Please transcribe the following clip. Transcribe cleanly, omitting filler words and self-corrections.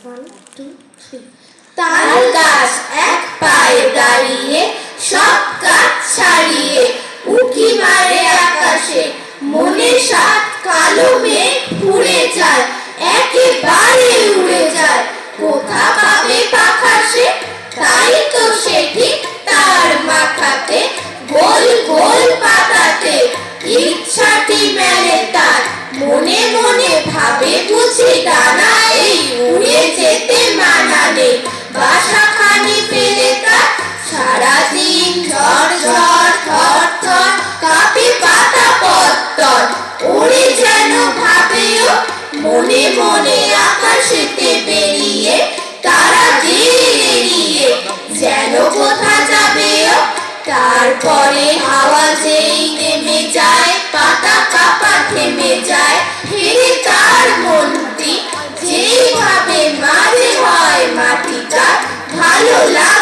1 2 3 তাল গাছ এক পায়ে দাঁড়িয়ে সব কাজ ছাড়িয়ে উঁকি মারে আকাশে মনে সাত কালো মেঘ উড়ে যায় একেবারে উড়ে যায় কোথা পাবে পাখা সে তাই তো সে ঠিক তার মাথাতে গোল গোল পাতাতে ইচ্ছাটি মেলে তার মনে মনে ভাবে বুঝি ডানা এই উড়ে যেতে মানা নেই বাসাখানি পেলে তার সারাদিন ঝড় ঝড় থর থর কাঁপে পাতা পত্তর ওরে যেন ভাবেও মনে মনে আকাশেতে বেরিয়ে তারা এড়িয়ে যেন কোথা যাবেও তারপরে হাওয়া যেই নেমে যায় পাতা কাপা থেমে যায় হেরে তার মনটি যেইভাবে মাঝে হয় মাটিটা ভালো লাগে